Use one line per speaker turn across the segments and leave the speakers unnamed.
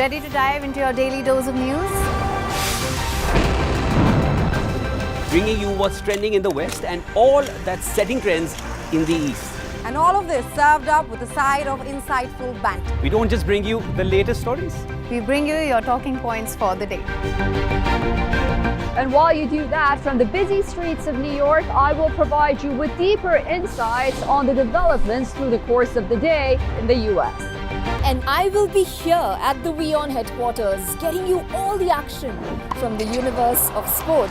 Ready to dive into your daily dose of news?
Bringing you what's trending in the West and all that's setting trends in the East.
And all of this served up with a side of insightful banter.
We don't just bring you the latest stories.
We bring you your talking points for the day.
And while you do that, from the busy streets of New York, I will provide you with deeper insights on the developments through the course of the day in the US.
And I will be here at the WION headquarters, getting you all the action from the universe of sport.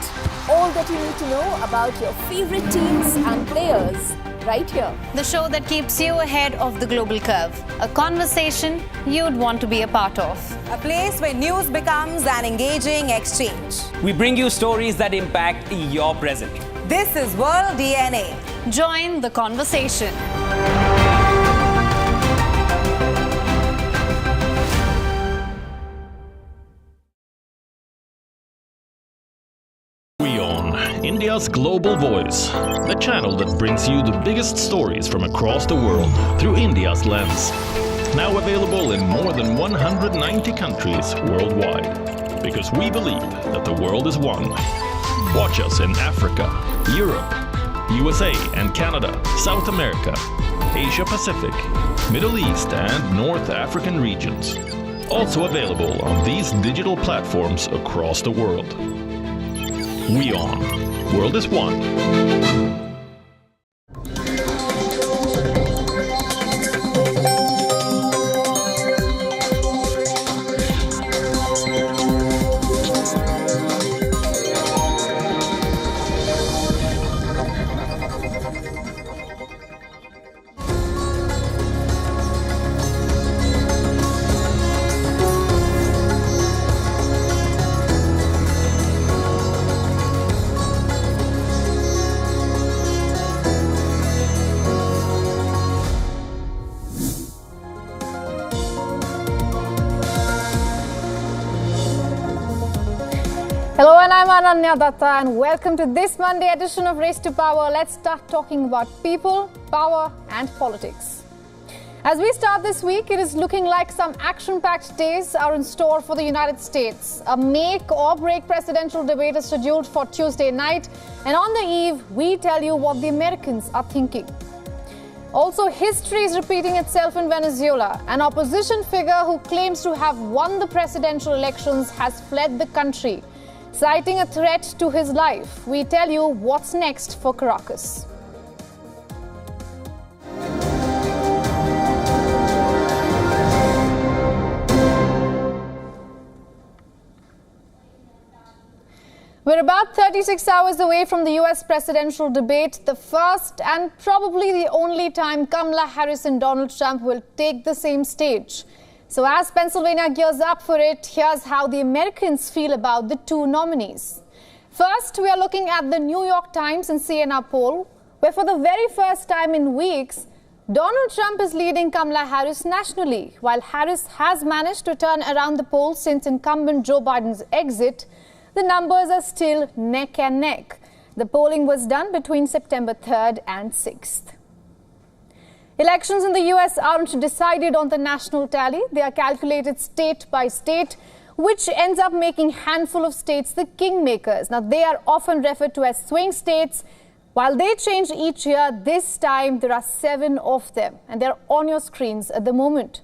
All that you need to know about your favorite teams and players right here.
The show that keeps you ahead of the global curve. A conversation you'd want to be a part of.
A place where news becomes an engaging exchange.
We bring you stories that impact your present.
This is World DNA.
Join the conversation.
WION, India's global voice, the channel that brings you the biggest stories from across the world through India's lens. Now available in more than 190 countries worldwide, because we believe that the world is one. Watch us in Africa, Europe, USA and Canada, South America, Asia Pacific, Middle East and North African regions. Also available on these digital platforms across the world. WION. World is one.
Hello, and I'm Ananya Datta, and welcome to this Monday edition of Race to Power. Let's start talking about people, power, and politics. As we start this week, it is looking like some action-packed days are in store for the United States. A make or break presidential debate is scheduled for Tuesday night, and on the eve, we tell you what the Americans are thinking. Also, history is repeating itself in Venezuela. An opposition figure who claims to have won the presidential elections has fled the country, citing a threat to his life. We tell you what's next for Caracas. We're about 36 hours away from the US presidential debate, the first and probably the only time Kamala Harris and Donald Trump will take the same stage. So as Pennsylvania gears up for it, here's how the Americans feel about the two nominees. First, we are looking at the New York Times and CNN poll, where for the very first time in weeks, Donald Trump is leading Kamala Harris nationally. While Harris has managed to turn around the poll since incumbent Joe Biden's exit, the numbers are still neck and neck. The polling was done between September 3rd and 6th. Elections in the US aren't decided on the national tally. They are calculated state by state, which ends up making a handful of states the kingmakers. Now, they are often referred to as swing states. While they change each year, this time there are 7 of them, and they're on your screens at the moment.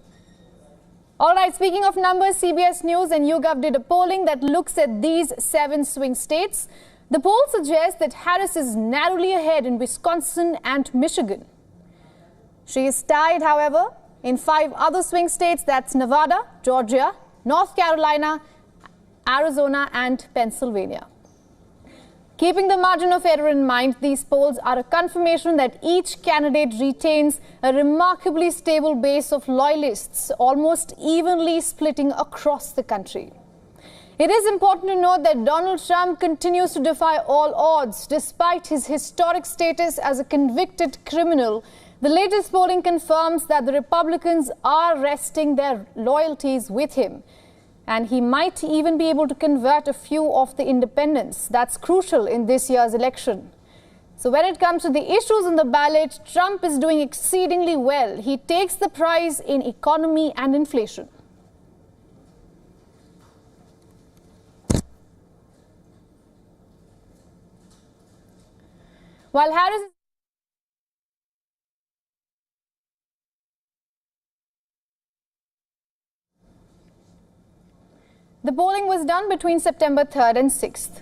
All right, speaking of numbers, CBS News and YouGov did a polling that looks at these 7 swing states. The poll suggests that Harris is narrowly ahead in Wisconsin and Michigan. She is tied, however, in 5 other swing states, that's Nevada, Georgia, North Carolina, Arizona and Pennsylvania. Keeping the margin of error in mind, these polls are a confirmation that each candidate retains a remarkably stable base of loyalists, almost evenly splitting across the country. It is important to note that Donald Trump continues to defy all odds. Despite his historic status as a convicted criminal, the latest polling confirms that the Republicans are resting their loyalties with him. And he might even be able to convert a few of the independents. That's crucial in this year's election. So when it comes to the issues on the ballot, Trump is doing exceedingly well. He takes the prize in economy and inflation. While Harris The polling was done between September 3rd and 6th.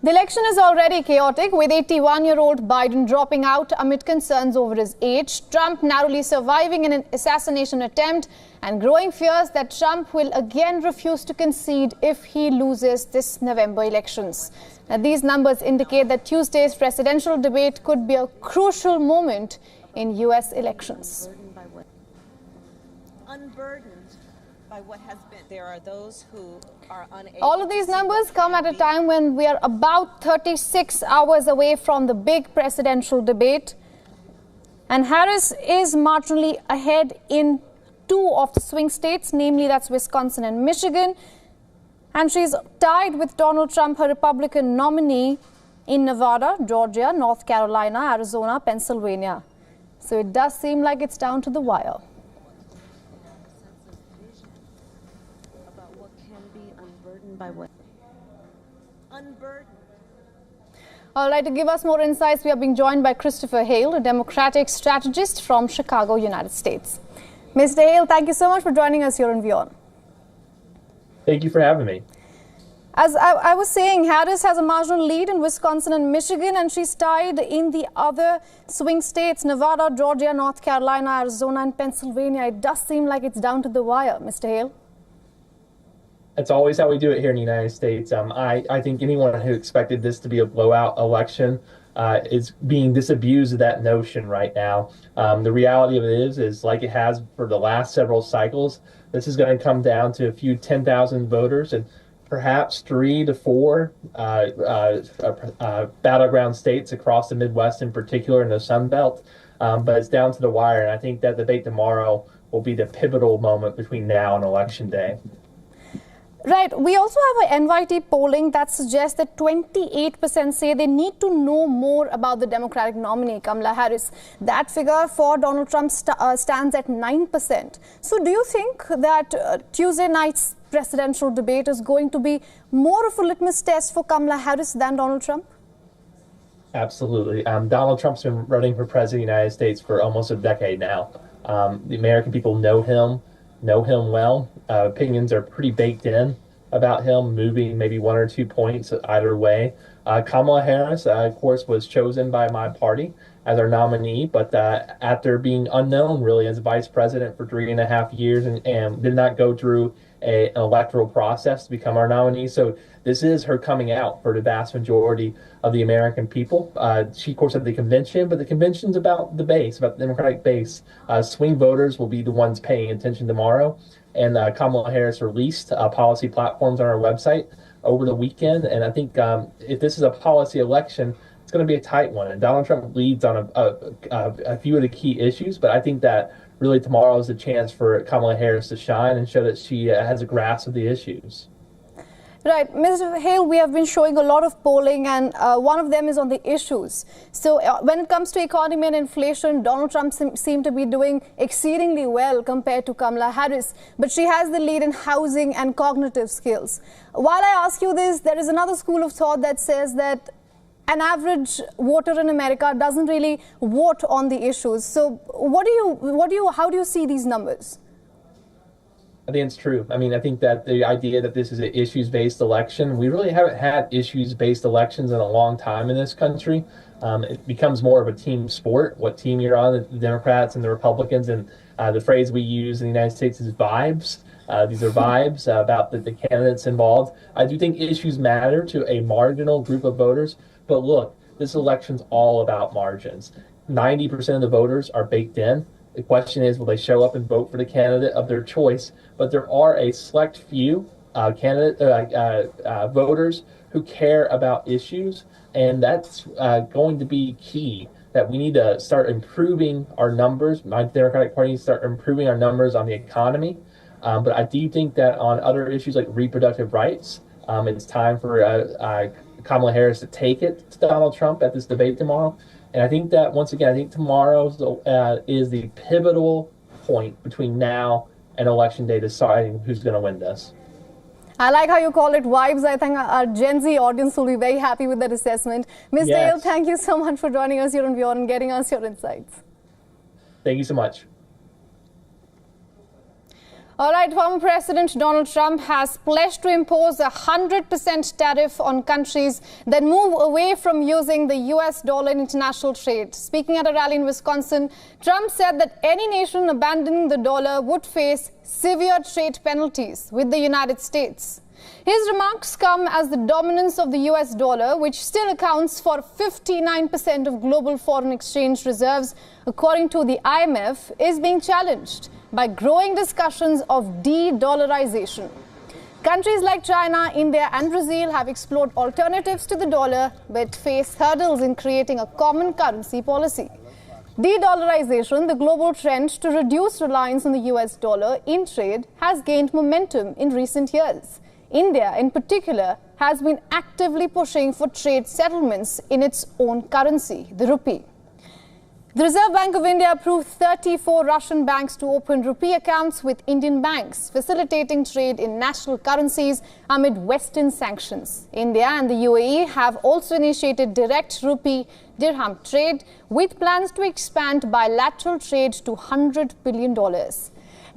The election is already chaotic, with 81-year-old Biden dropping out amid concerns over his age, Trump narrowly surviving in an assassination attempt, and growing fears that Trump will again refuse to concede if he loses this November elections. Now, these numbers indicate that Tuesday's presidential debate could be a crucial moment in U.S. elections.
Unburdened by what has been. There are those who are unable.
All of these numbers come at a time when we are about 36 hours away from the big presidential debate. And Harris is marginally ahead in 2 of the swing states, namely that's Wisconsin and Michigan. And she's tied with Donald Trump, her Republican nominee, in Nevada, Georgia, North Carolina, Arizona, Pennsylvania. So it does seem like it's down to the wire.
By what? Unburdened.
All right, to give us more insights, we are being joined by Christopher Hale, a Democratic strategist from Chicago, United States. Mr. Hale, thank you so much for joining us here on WION.
Thank you for having me.
As I was saying, Harris has a marginal lead in Wisconsin and Michigan, and she's tied in the other swing states, Nevada, Georgia, North Carolina, Arizona, and Pennsylvania. It does seem like it's down to the wire, Mr. Hale.
That's always how we do it here in the United States. I think anyone who expected this to be a blowout election is being disabused of that notion right now. The reality of it is like it has for the last several cycles, this is going to come down to a few 10,000 voters and perhaps 3 to 4 battleground states across the Midwest in particular in the Sun Belt. But it's down to the wire, and I think that debate tomorrow will be the pivotal moment between now and Election Day.
Right. We also have an NYT polling that suggests that 28% say they need to know more about the Democratic nominee, Kamala Harris. That figure for Donald Trump stands at 9%. So do you think that Tuesday night's presidential debate is going to be more of a litmus test for Kamala Harris than Donald Trump?
Absolutely. Donald Trump's been running for president of the United States for almost a decade now. The American people know him well. Opinions are pretty baked in about him, moving maybe 1 or 2 points either way. Kamala Harris, of course, was chosen by my party as our nominee, but after being unknown really as vice president for 3.5 years and did not go through an electoral process to become our nominee. So this is her coming out for the vast majority of the American people. She, of course, at the convention, but the convention's about the base, about the Democratic base. Swing voters will be the ones paying attention tomorrow. And Kamala Harris released policy platforms on our website over the weekend. And I think if this is a policy election, it's going to be a tight one. And Donald Trump leads on a few of the key issues, but I think that really tomorrow is a chance for Kamala Harris to shine and show that she has a grasp of the issues.
Right. Mr. Hale, we have been showing a lot of polling, and one of them is on the issues. So when it comes to economy and inflation, Donald Trump seems to be doing exceedingly well compared to Kamala Harris, but she has the lead in housing and cognitive skills. While I ask you this, there is another school of thought that says that an average voter in America doesn't really vote on the issues. So how do you see these numbers?
I think it's true. I mean, I think that the idea that this is an issues-based election, we really haven't had issues-based elections in a long time in this country. It becomes more of a team sport, what team you're on, the Democrats and the Republicans. And the phrase we use in the United States is vibes. These are vibes about the candidates involved. I do think issues matter to a marginal group of voters. But look, this election's all about margins. 90% of the voters are baked in. The question is, will they show up and vote for the candidate of their choice? But there are a select few voters who care about issues, and that's going to be key. That we need to start improving our numbers. My Democratic Party needs to start improving our numbers on the economy. But I do think that on other issues like reproductive rights, it's time for Kamala Harris to take it to Donald Trump at this debate tomorrow. And I think that, once again, I think tomorrow is the pivotal point between now and Election Day deciding who's going to win this.
I like how you call it vibes. I think our Gen Z audience will be very happy with that assessment. Ms.
Yes.
Dale, thank you so much for joining us here on WION and getting us your insights.
Thank you so much.
All right, former President Donald Trump has pledged to impose a 100% tariff on countries that move away from using the US dollar in international trade. Speaking at a rally in Wisconsin, Trump said that any nation abandoning the dollar would face severe trade penalties with the United States. His remarks come as the dominance of the US dollar, which still accounts for 59% of global foreign exchange reserves, according to the IMF, is being challenged by growing discussions of de-dollarization. Countries like China, India and Brazil have explored alternatives to the dollar but face hurdles in creating a common currency policy. De-dollarization, the global trend to reduce reliance on the US dollar in trade, has gained momentum in recent years. India, in particular, has been actively pushing for trade settlements in its own currency, the rupee. The Reserve Bank of India approved 34 Russian banks to open rupee accounts with Indian banks, facilitating trade in national currencies amid Western sanctions. India and the UAE have also initiated direct rupee dirham trade, with plans to expand bilateral trade to $100 billion.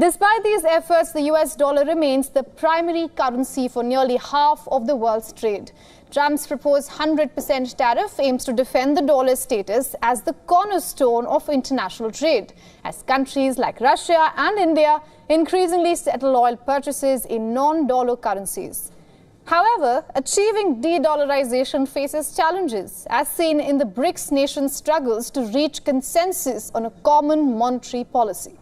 Despite these efforts, the US dollar remains the primary currency for nearly half of the world's trade. Trump's proposed 100% tariff aims to defend the dollar's status as the cornerstone of international trade, as countries like Russia and India increasingly settle oil purchases in non-dollar currencies. However, achieving de-dollarization faces challenges, as seen in the BRICS nations' struggles to reach consensus on a common monetary policy.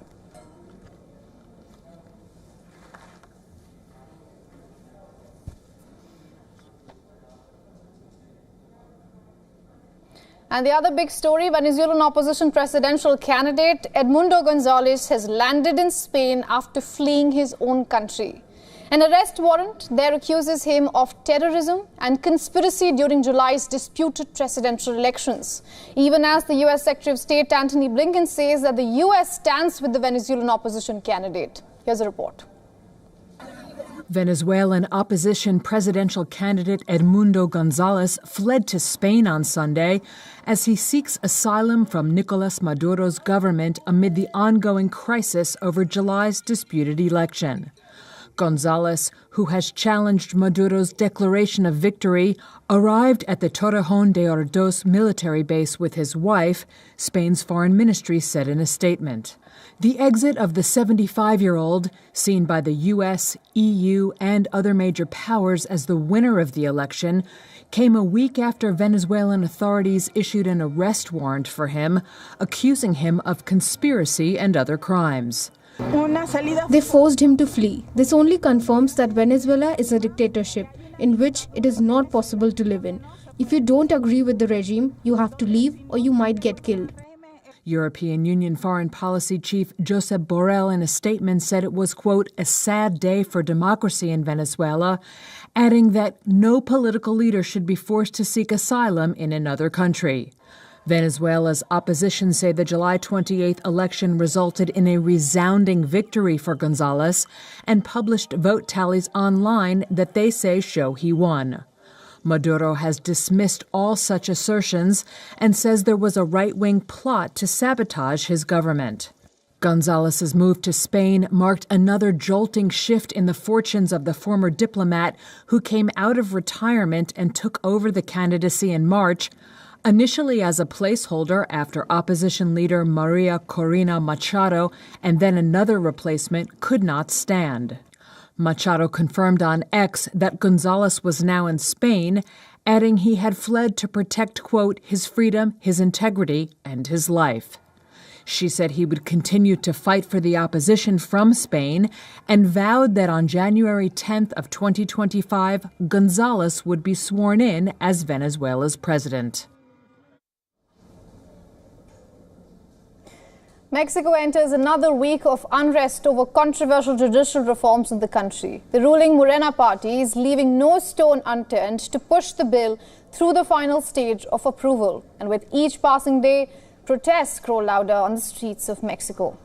And the other big story, Venezuelan opposition presidential candidate Edmundo Gonzalez has landed in Spain after fleeing his own country. An arrest warrant there accuses him of terrorism and conspiracy during July's disputed presidential elections, even as the US Secretary of State Antony Blinken says that the US stands with the Venezuelan opposition candidate. Here's a report.
Venezuelan opposition presidential candidate Edmundo Gonzalez fled to Spain on Sunday as he seeks asylum from Nicolas Maduro's government amid the ongoing crisis over July's disputed election. Gonzalez, who has challenged Maduro's declaration of victory, arrived at the Torrejón de Ardoz military base with his wife, Spain's foreign ministry said in a statement. The exit of the 75-year-old, seen by the U.S., EU, and other major powers as the winner of the election, came a week after Venezuelan authorities issued an arrest warrant for him, accusing him of conspiracy and other crimes.
They forced him to flee. This only confirms that Venezuela is a dictatorship in which it is not possible to live in. If you don't agree with the regime, you have to leave or you might get killed.
European Union Foreign Policy Chief Josep Borrell in a statement said it was, quote, a sad day for democracy in Venezuela, adding that no political leader should be forced to seek asylum in another country. Venezuela's opposition say the July 28th election resulted in a resounding victory for Gonzalez and published vote tallies online that they say show he won. Maduro has dismissed all such assertions and says there was a right-wing plot to sabotage his government. Gonzalez's move to Spain marked another jolting shift in the fortunes of the former diplomat who came out of retirement and took over the candidacy in March, initially as a placeholder after opposition leader Maria Corina Machado and then another replacement could not stand. Machado confirmed on X that Gonzalez was now in Spain, adding he had fled to protect, quote, his freedom, his integrity, and his life. She said he would continue to fight for the opposition from Spain and vowed that on January 10th of 2025, Gonzalez would be sworn in as Venezuela's president.
Mexico enters another week of unrest over controversial judicial reforms in the country. The ruling Morena party is leaving no stone unturned to push the bill through the final stage of approval. And with each passing day, protests grow louder on the streets of Mexico.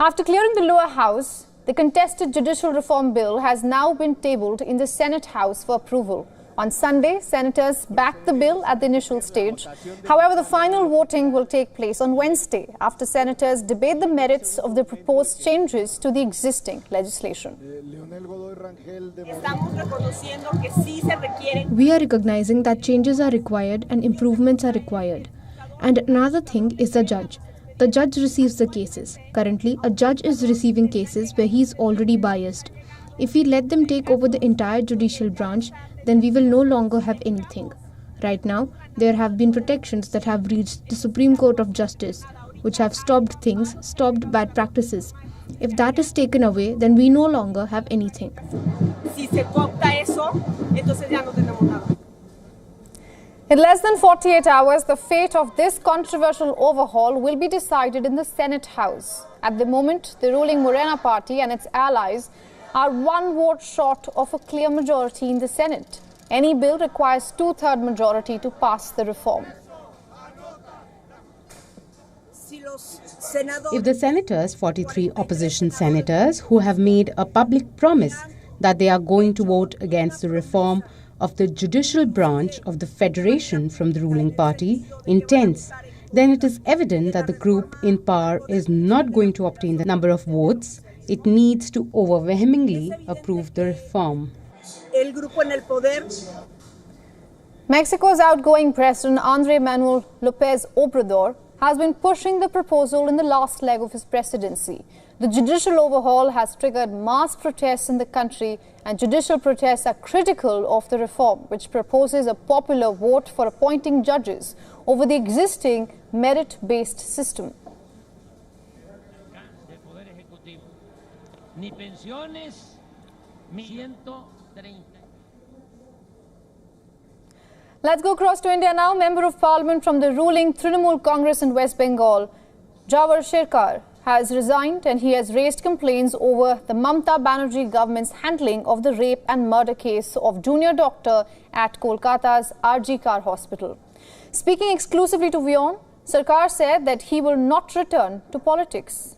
After clearing the lower house, The contested judicial reform bill has now been tabled in the Senate House for approval. On Sunday, senators backed the bill at the initial stage. However, the final voting will take place on Wednesday after senators debate the merits of the proposed changes to the existing legislation.
We are recognizing that changes are required and improvements are required. And another thing is the judge. The judge receives the cases. Currently, a judge is receiving cases where he is already biased. If we let them take over the entire judicial branch, then we will no longer have anything. Right now, there have been protections that have reached the Supreme Court of Justice, which have stopped things, stopped bad practices. If that is taken away, then we no longer have anything.
In less than 48 hours, the fate of this controversial overhaul will be decided in the Senate House. At the moment, the ruling Morena party and its allies are one vote short of a clear majority in the Senate. Any bill requires two-thirds majority to pass the reform.
If the senators, 43 opposition senators, who have made a public promise that they are going to vote against the reform of the judicial branch of the federation from the ruling party, intends, then it is evident that the group in power is not going to obtain the number of votes it needs to overwhelmingly approve the reform.
Mexico's outgoing President Andrés Manuel López Obrador has been pushing the proposal in the last leg of his presidency. The judicial overhaul has triggered mass protests in the country, and judicial protests are critical of the reform, which proposes a popular vote for appointing judges over the existing merit-based system. Let's go across to India now. Member of Parliament from the ruling Trinamool Congress in West Bengal, Jawar Sherkar, has resigned, and he has raised complaints over the Mamata Banerjee government's handling of the rape and murder case of junior doctor at Kolkata's RG Kar Hospital. Speaking exclusively to WION, Sherkar said that he will not return to politics.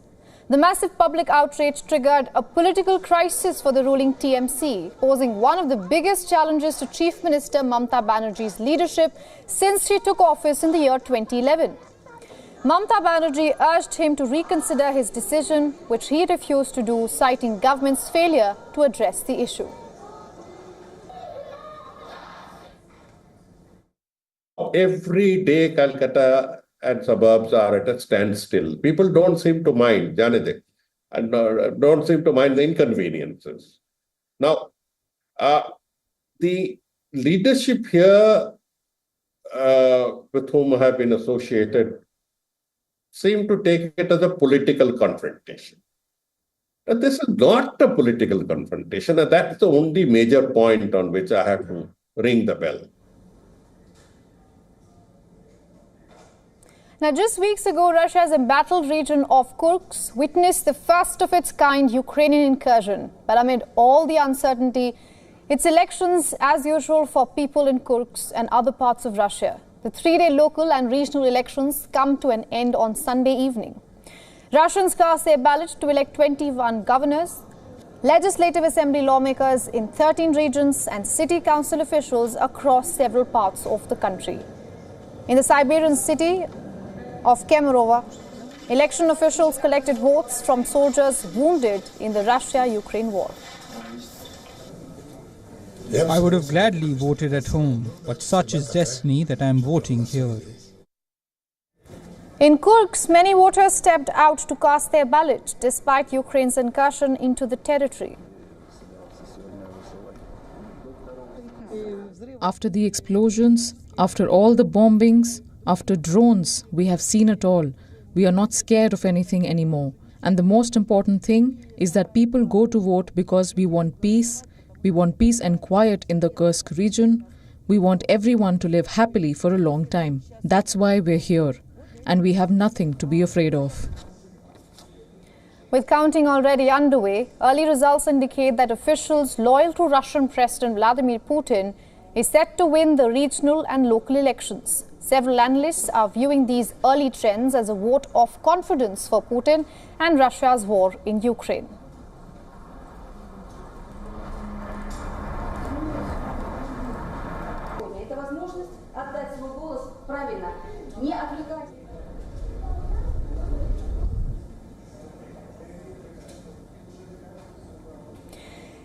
The massive public outrage triggered a political crisis for the ruling TMC, posing one of the biggest challenges to Chief Minister Mamata Banerjee's leadership since she took office in the year 2011. Mamata Banerjee urged him to reconsider his decision, which he refused to do, citing government's failure to address the issue.
Every day, Calcutta and suburbs are at a standstill. People don't seem to mind, Janade, and don't seem to mind the inconveniences. Now, the leadership here with whom I have been associated seem to take it as a political confrontation. But this is not a political confrontation, and that's the only major point on which I have to ring the bell.
Now, just weeks ago, Russia's embattled region of Kursk witnessed the first of its kind Ukrainian incursion. But amid all the uncertainty, it's elections as usual for people in Kursk and other parts of Russia. The three-day local and regional elections come to an end on Sunday evening. Russians cast their ballot to elect 21 governors, legislative assembly lawmakers in 13 regions, and city council officials across several parts of the country. In the Siberian city of Kemerovo, election officials collected votes from soldiers wounded in the Russia-Ukraine war.
I would have gladly voted at home, but such is destiny that I am voting here.
In Kursk, many voters stepped out to cast their ballot despite Ukraine's incursion into the territory.
After the explosions, after all the bombings, after drones, we have seen it all. We are not scared of anything anymore. And the most important thing is that people go to vote because we want peace. We want peace and quiet in the Kursk region. We want everyone to live happily for a long time. That's why we're here. And we have nothing to be afraid of.
With counting already underway, early results indicate that officials loyal to Russian President Vladimir Putin is set to win the regional and local elections. Several analysts are viewing these early trends as a vote of confidence for Putin and Russia's war in Ukraine.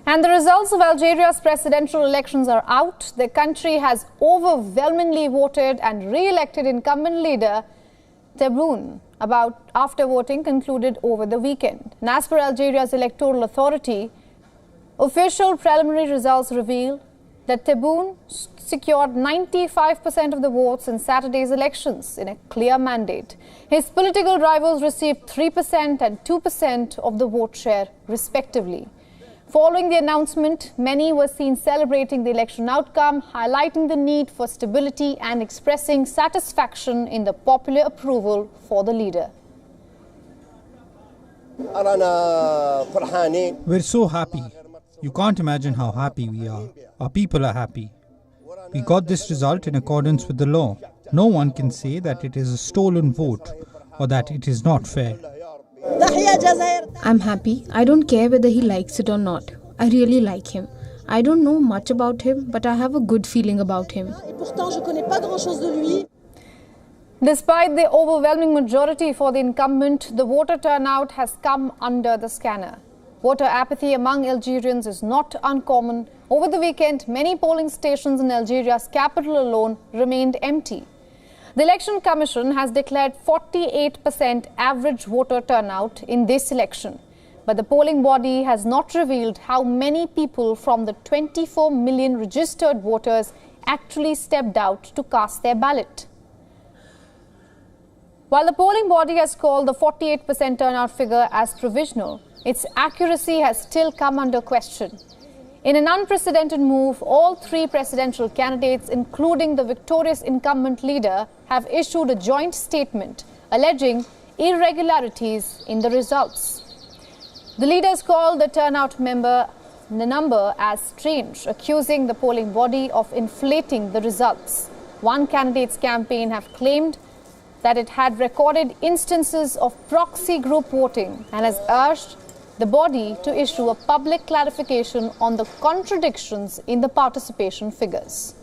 And the results of Algeria's presidential elections are out. The country has overwhelmingly voted and re-elected incumbent leader Tebboune after voting concluded over the weekend. And as per Algeria's electoral authority, official preliminary results reveal that Tebboune secured 95% of the votes in Saturday's elections in a clear mandate. His political rivals received 3% and 2% of the vote share, respectively. Following the announcement, many were seen celebrating the election outcome, highlighting the need for stability and expressing satisfaction in the popular approval for the leader.
We're so happy. You can't imagine how happy we are. Our people are happy. We got this result in accordance with the law. No one can say that it is a stolen vote or that it is not fair.
I'm happy. I don't care whether he likes it or not. I really like him. I don't know much about him, but I have a good feeling about him.
Despite the overwhelming majority for the incumbent, the voter turnout has come under the scanner. Voter apathy among Algerians is not uncommon. Over the weekend, many polling stations in Algeria's capital alone remained empty. The Election Commission has declared 48% average voter turnout in this election. But the polling body has not revealed how many people from the 24 million registered voters actually stepped out to cast their ballot. While the polling body has called the 48% turnout figure as provisional, its accuracy has still come under question. In an unprecedented move, all three presidential candidates, including the victorious incumbent leader, have issued a joint statement alleging irregularities in the results. The leaders called the turnout number as strange, accusing the polling body of inflating the results. One candidate's campaign have claimed that it had recorded instances of proxy group voting and has urged the body to issue a public clarification on the contradictions in the participation figures.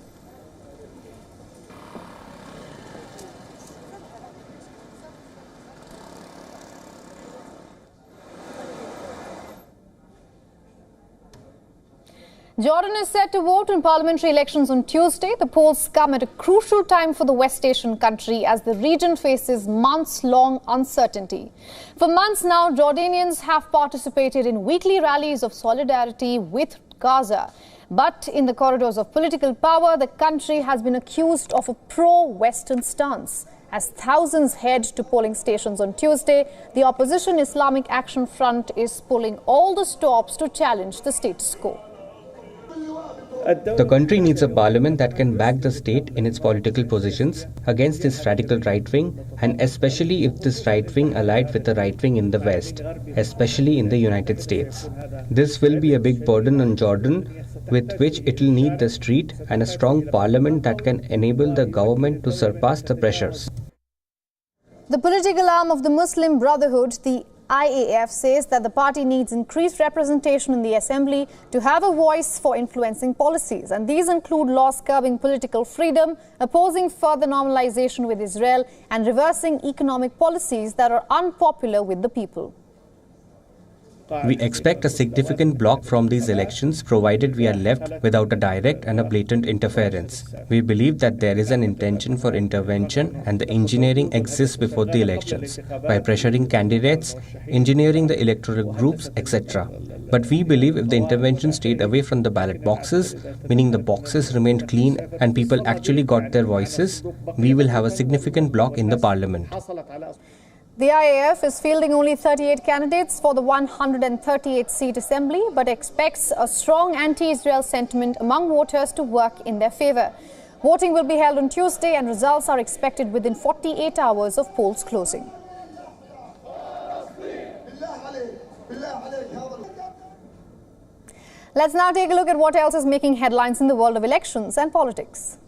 Jordan is set to vote in parliamentary elections on Tuesday. The polls come at a crucial time for the West Asian country as the region faces months-long uncertainty. For months now, Jordanians have participated in weekly rallies of solidarity with Gaza. But in the corridors of political power, the country has been accused of a pro-Western stance. As thousands head to polling stations on Tuesday, the opposition Islamic Action Front is pulling all the stops to challenge the status quo.
The country needs a parliament that can back the state in its political positions against this radical right wing, and especially if this right wing allied with the right wing in the West, especially in the United States. This will be a big burden on Jordan, with which it will need the street and a strong parliament that can enable the government to surpass the pressures.
The political arm of the Muslim Brotherhood, the IAF, says that the party needs increased representation in the assembly to have a voice for influencing policies. And these include laws curbing political freedom, opposing further normalization with Israel, and reversing economic policies that are unpopular with the people.
We expect a significant block from these elections provided we are left without a direct and a blatant interference. We believe that there is an intention for intervention and the engineering exists before the elections by pressuring candidates, engineering the electoral groups, etc. But we believe if the intervention stayed away from the ballot boxes, meaning the boxes remained clean and people actually got their voices, we will have a significant block in the parliament.
The IAF is fielding only 38 candidates for the 138-seat assembly, but expects a strong anti-Israel sentiment among voters to work in their favor. Voting will be held on Tuesday and results are expected within 48 hours of polls closing. Let's now take a look at what else is making headlines in the world of elections and politics.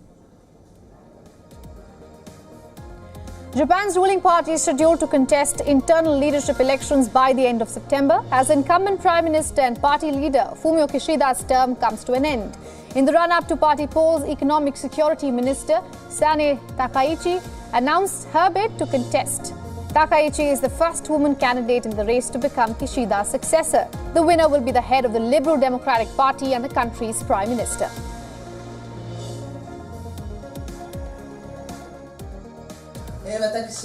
Japan's ruling party is scheduled to contest internal leadership elections by the end of September as incumbent Prime Minister and party leader Fumio Kishida's term comes to an end. In the run-up to party polls, Economic Security Minister Sane Takaichi announced her bid to contest. Takaichi is the first woman candidate in the race to become Kishida's successor. The winner will be the head of the Liberal Democratic Party and the country's Prime Minister.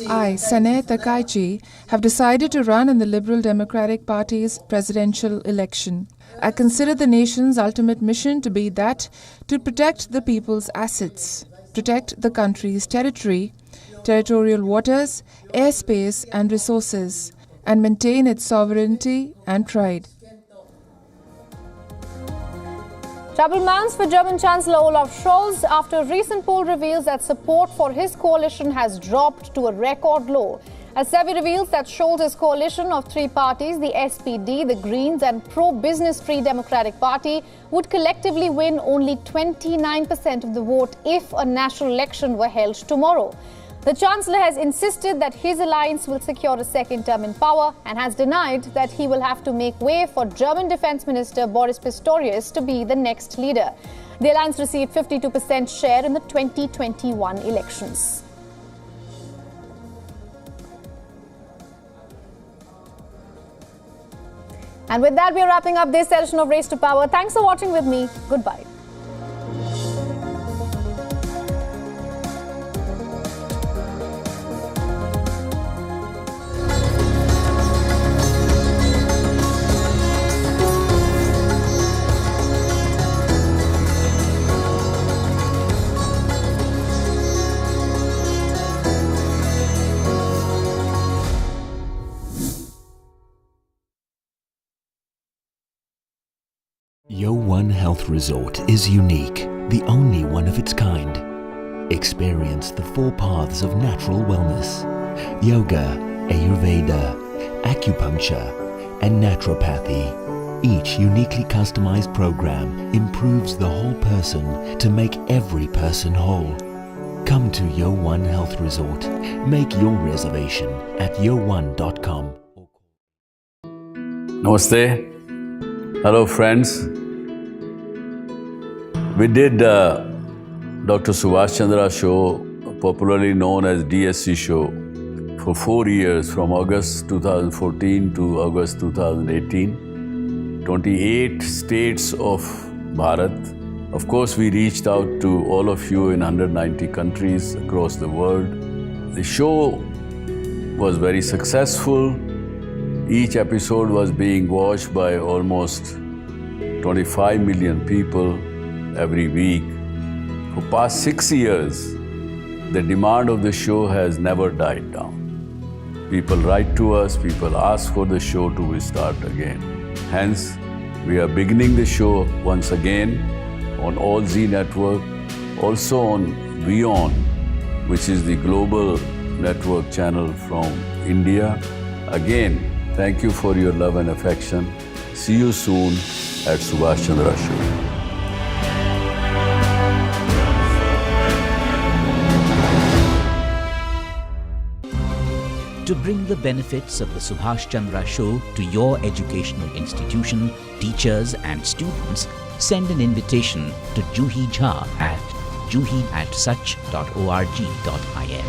I, Sane Takaichi, have decided to run in the Liberal Democratic Party's presidential election. I consider the nation's ultimate mission to be that to protect the people's assets, protect the country's territory, territorial waters, airspace and resources, and maintain its sovereignty and pride.
Trouble mounts for German Chancellor Olaf Scholz after a recent poll reveals that support for his coalition has dropped to a record low. A survey reveals that Scholz's coalition of three parties, the SPD, the Greens and pro-business Free Democratic Party, would collectively win only 29% of the vote if a national election were held tomorrow. The Chancellor has insisted that his alliance will secure a second term in power and has denied that he will have to make way for German Defense Minister Boris Pistorius to be the next leader. The alliance received 52% share in the 2021 elections. And with that, we are wrapping up this edition of Race to Power. Thanks for watching with me. Goodbye.
WION Health Resort is unique, the only one of its kind. Experience the 4 paths of natural wellness: yoga, Ayurveda, acupuncture, and naturopathy. Each uniquely customized program improves the whole person to make every person whole. Come to WION Health Resort. Make your reservation at wion.com.
Namaste. Hello friends. We did Dr. Subhash Chandra show, popularly known as DSC show, for 4 years, from August 2014 to August 2018. 28 states of Bharat. Of course, we reached out to all of you in 190 countries across the world. The show was very successful. Each episode was being watched by almost 25 million people every week. For past 6 years, the demand of the show has never died down. People write to us, people ask for the show to restart again. Hence, we are beginning the show once again on All Z Network, also on WION, which is the global network channel from India. Again, thank you for your love and affection. See you soon at Subhash Chandra Show.
To bring the benefits of the Subhash Chandra Show to your educational institution, teachers and students, send an invitation to Juhi Jha at juhi@such.org.in.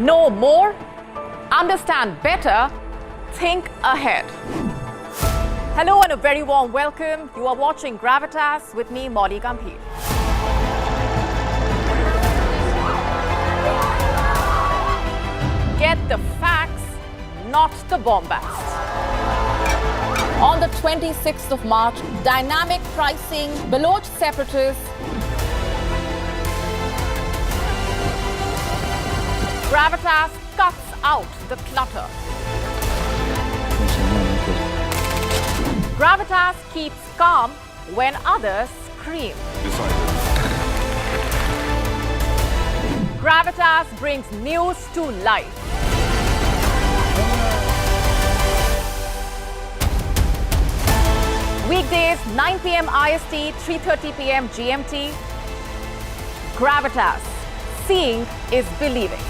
Know more, understand better, think ahead. Hello and a very warm welcome. You are watching Gravitas with me, Molly Gambhir. Get the facts, not the bombast. On the 26th of March, dynamic pricing, Baloch separatists, Gravitas cuts out the clutter. Gravitas keeps calm when others scream. Gravitas brings news to life. Weekdays, 9 p.m. IST, 3:30 p.m. GMT. Gravitas. Seeing is believing.